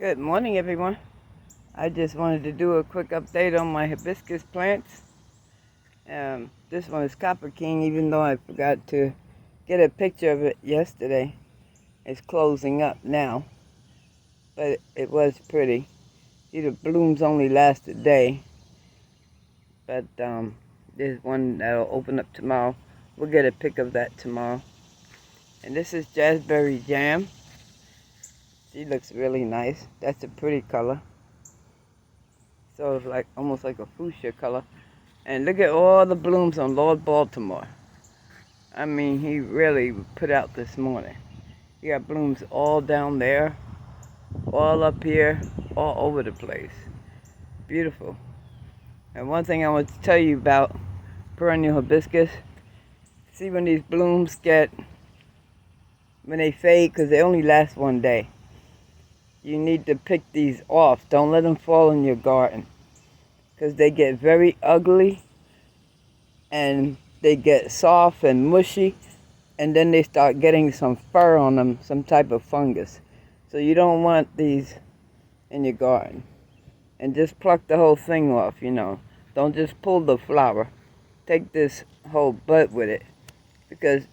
Good morning, everyone. I just wanted to do a quick update on my hibiscus plants. This one is Copper King, even though I forgot to get a picture of it yesterday. It's closing up now, but it was pretty. See, the blooms only last a day, but there's one that'll open up tomorrow. We'll get a pic of that tomorrow. And this is Jazzberry Jam. She looks really nice. That's a pretty color. So it's like almost like a fuchsia color. And look at all the blooms on Lord Baltimore. I mean, he really put out this morning. He got blooms all down there, all up here, all over the place. Beautiful. And one thing I want to tell you about perennial hibiscus, see when these blooms when they fade, because they only last one day. You need to pick these off. Don't let them fall in your garden, because they get very ugly and they get soft and mushy, and then they start getting some fur on them, some type of fungus. So you don't want these in your garden. And just pluck the whole thing off, Don't just pull the flower. Take this whole bud with it, because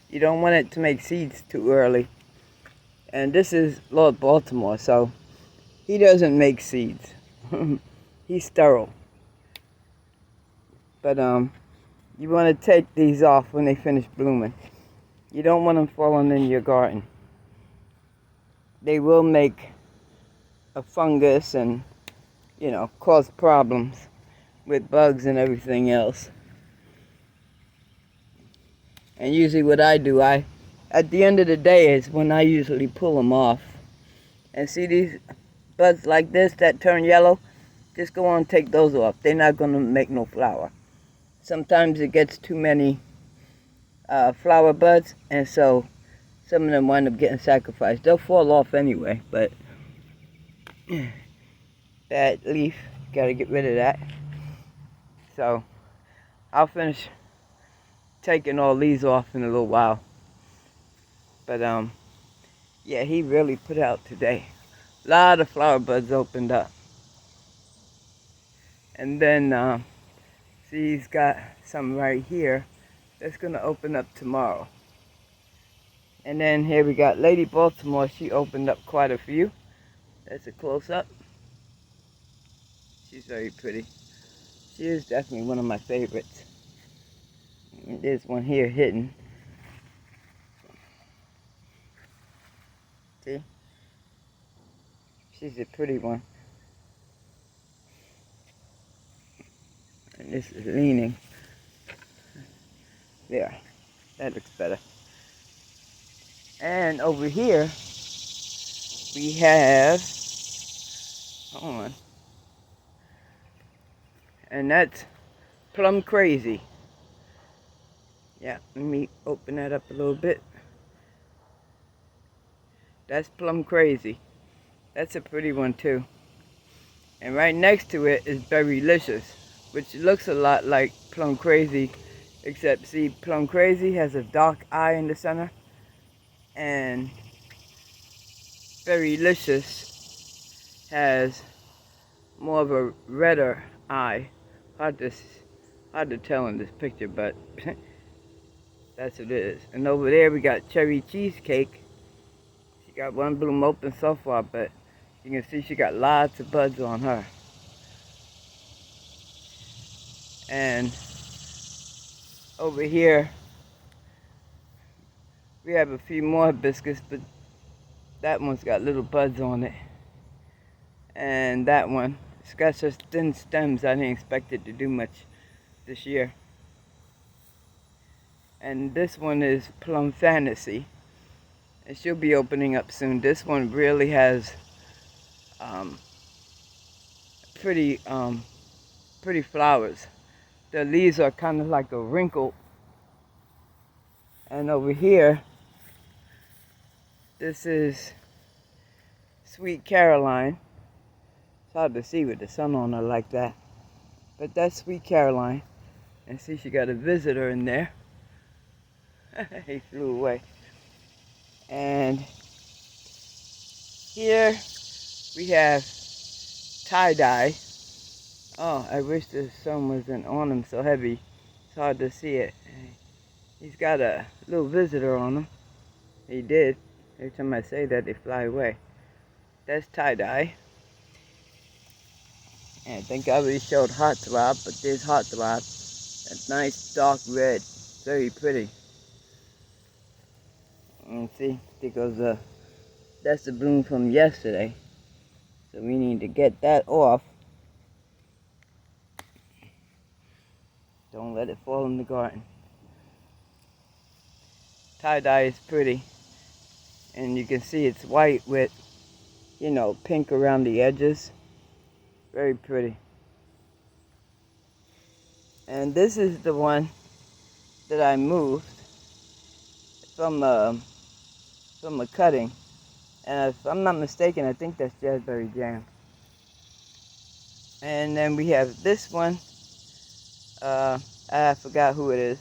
you don't want it to make seeds too early. And this is Lord Baltimore, so he doesn't make seeds. He's sterile. But you want to take these off when they finish blooming. You don't want them falling in your garden. They will make a fungus and, cause problems with bugs and everything else. And usually what I do, at the end of the day is when I usually pull them off. And see these buds like this that turn yellow? Just go on and take those off. They're not going to make no flower. Sometimes it gets too many flower buds, and so some of them wind up getting sacrificed. They'll fall off anyway, but that leaf, gotta get rid of that. So I'll finish taking all these off in a little while. But yeah, he really put out today. A lot of flower buds opened up. And then see, he's got some right here that's gonna open up tomorrow. And then here we got Lady Baltimore. She opened up quite a few. That's a close-up. She's very pretty. She is definitely one of my favorites. And there's one here hidden. See? She's a pretty one. And this is leaning. There. That looks better. And over here, we have, hold on, and that's Plum Crazy. Yeah, let me open that up a little bit. That's Plum Crazy. That's a pretty one too. And right next to it is Berrylicious, which looks a lot like Plum Crazy, except see, Plum Crazy has a dark eye in the center, and Berrylicious has more of a redder eye. Hard to tell in this picture, but that's what it is. And over there we got Cherry Cheesecake. She got one bloom open so far, but you can see she got lots of buds on her. And over here we have a few more hibiscus, but that one's got little buds on it. And that one, it's got such thin stems, I didn't expect it to do much this year. And this one is Plum Fantasy, and she'll be opening up soon. This one really has pretty flowers. The leaves are kind of like a wrinkle. And over here, this is Sweet Caroline. It's hard to see with the sun on her like that, but that's Sweet Caroline. And see, she got a visitor in there. He flew away. And here We have tie-dye. Oh, I wish the sun wasn't on him so heavy. It's hard to see it. He's got a little visitor on him. He did. Every time I say that, they fly away. That's tie-dye. And I think I already showed heartthrob, but there's heartthrob. That nice dark red. Very pretty. And see, there goes that's the bloom from yesterday. So we need to get that off. Don't let it fall in the garden. Tie-dye is pretty. And you can see it's white with, you know, pink around the edges. Very pretty. And this is the one that I moved from a cutting. And if I'm not mistaken, I think that's Jazzberry Jam. And then we have this one. I forgot who it is.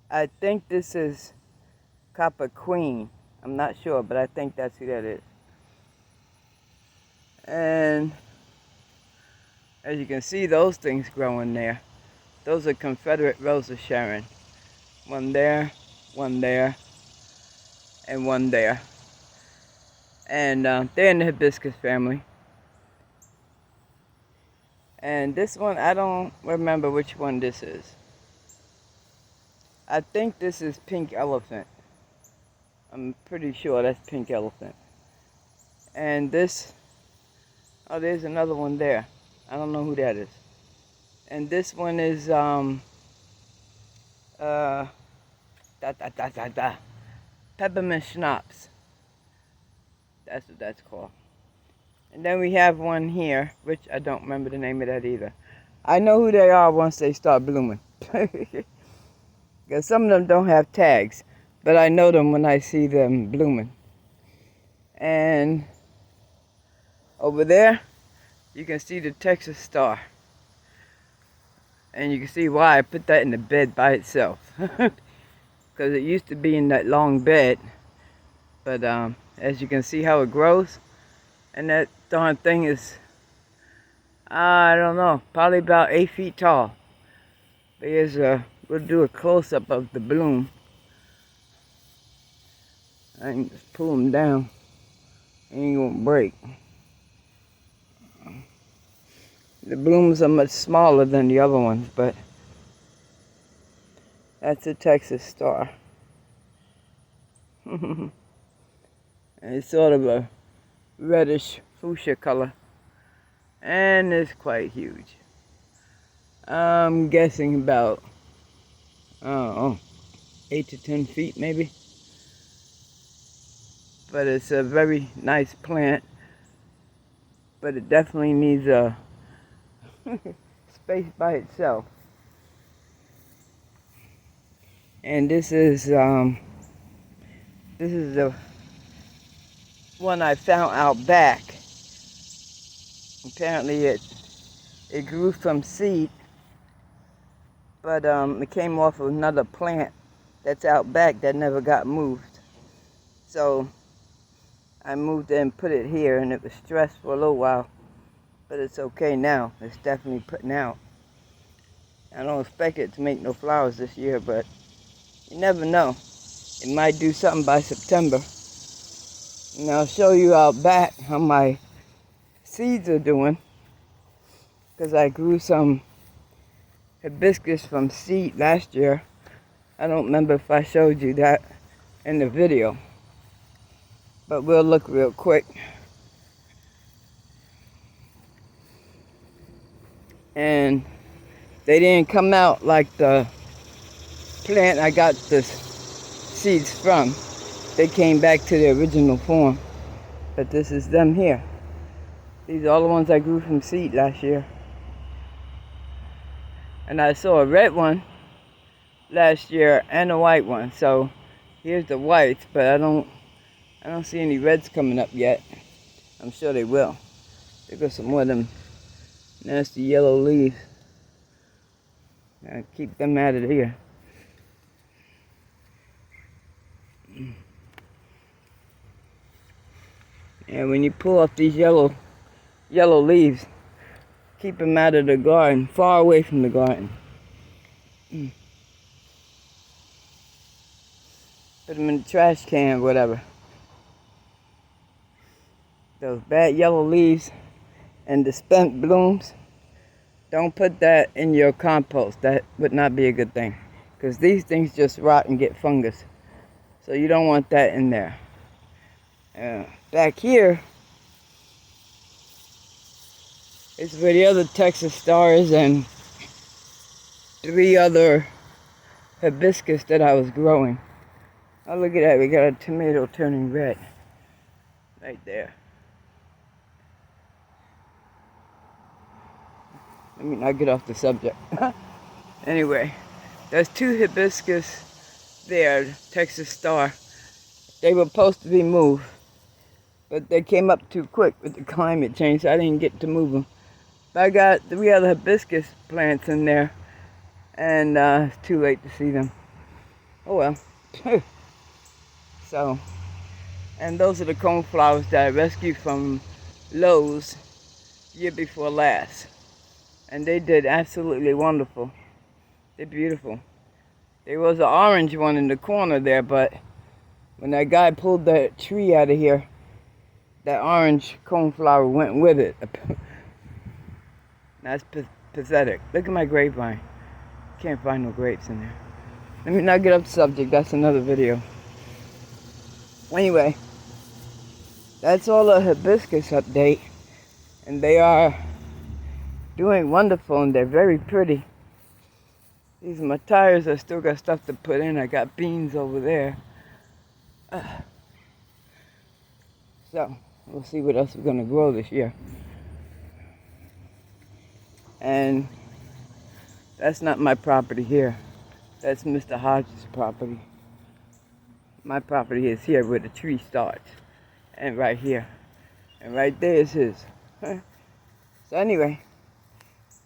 I think this is Copper Queen. I'm not sure, but I think that's who that is. And as you can see, those things growing there. Those are Confederate Rose of Sharon. One there, and one there. And they're in the hibiscus family. And this one, I don't remember which one this is. I think this is Pink Elephant. I'm pretty sure that's Pink Elephant. And this, oh, there's another one there. I don't know who that is. And this one is, Peppermint Schnapps. That's what that's called. And then we have one here, which I don't remember the name of that either. I know who they are once they start blooming. Because some of them don't have tags, but I know them when I see them blooming. And over there, you can see the Texas Star. And you can see why I put that in the bed by itself. Because it used to be in that long bed. But as you can see how it grows. And that darn thing is, I don't know, probably about 8 feet tall. But here's we'll do a close-up of the bloom. I can just pull them down. They ain't gonna break. The blooms are much smaller than the other ones, but that's a Texas Star. And it's sort of a reddish fuchsia color. And it's quite huge. I'm guessing about, I don't know, 8 to 10 feet maybe. But it's a very nice plant. But it definitely needs a space by itself. And this is the one I found out back. Apparently it grew from seed, but it came off of another plant that's out back that never got moved. So I moved it and put it here, and it was stressed for a little while, but it's okay now. It's definitely putting out. I don't expect it to make no flowers this year, but you never know. It might do something by September. And I'll show you out back how my seeds are doing, because I grew some hibiscus from seed last year. I don't remember if I showed you that in the video, but we'll look real quick. And they didn't come out like the plant I got the seeds from. They came back to their original form, but this is them here. These are all the ones I grew from seed last year. And I saw a red one last year and a white one. So here's the whites, but I don't see any reds coming up yet. I'm sure they will. There goes some more of them nasty yellow leaves. Gotta keep them out of here. And when you pull off these yellow leaves, keep them out of the garden, far away from the garden. Put them in the trash can, whatever. Those bad yellow leaves and the spent blooms, don't put that in your compost. That would not be a good thing, because these things just rot and get fungus. So you don't want that in there. Back here is where the other Texas stars and 3 other hibiscus that I was growing. Oh, look at that. We got a tomato turning red right there. Let me not get off the subject. Anyway, there's 2 hibiscus there, Texas star. They were supposed to be moved, but they came up too quick with the climate change, so I didn't get to move them. But I got 3 other hibiscus plants in there, and it's too late to see them. Oh well. So, and those are the coneflowers that I rescued from Lowe's year before last. And they did absolutely wonderful. They're beautiful. There was an orange one in the corner there, but when that guy pulled that tree out of here, that orange coneflower went with it. That's pathetic. Look at my grapevine. Can't find no grapes in there. Let me not get off the subject. That's another video. Anyway, that's all the hibiscus update. And they are doing wonderful, and they're very pretty. These are my tires. I still got stuff to put in. I got beans over there. So, we'll see what else we're going to grow this year. And that's not my property here. That's Mr. Hodges' property. My property is here where the tree starts. And right here. And right there is his. So anyway,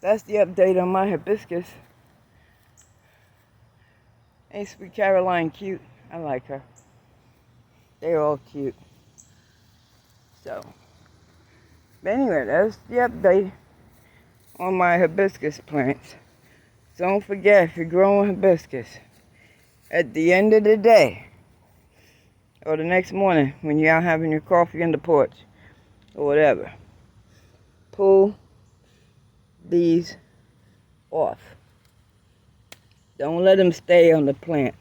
that's the update on my hibiscus. Ain't Sweet Caroline cute? I like her. They're all cute. So, but anyway, that's the update on my hibiscus plants. So don't forget, if you're growing hibiscus, at the end of the day, or the next morning when you're out having your coffee on the porch, or whatever, pull these off. Don't let them stay on the plant.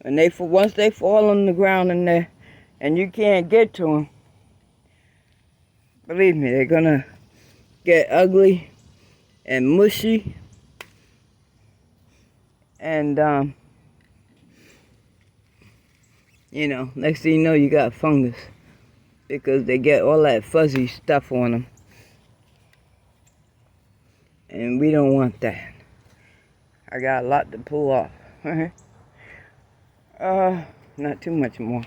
And once they fall on the ground in there and you can't get to them, believe me, they're gonna get ugly and mushy, and you know, next thing you know, you got fungus because they get all that fuzzy stuff on them. And we don't want that. I got a lot to pull off. Not too much more.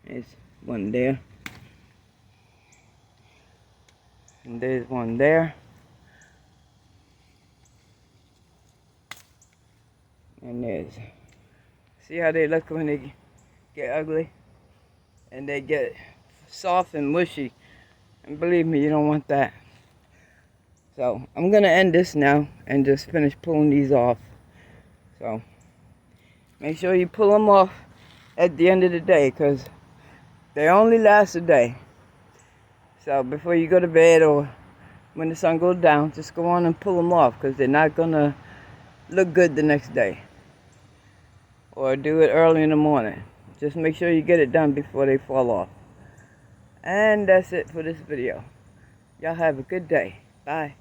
There's one there. And there's one there. And there's... See how they look when they get ugly? And they get soft and mushy. And believe me, you don't want that. So, I'm going to end this now and just finish pulling these off. So, make sure you pull them off at the end of the day, because they only last a day. So, before you go to bed or when the sun goes down, just go on and pull them off, because they're not going to look good the next day. Or do it early in the morning. Just make sure you get it done before they fall off. And that's it for this video. Y'all have a good day. Bye.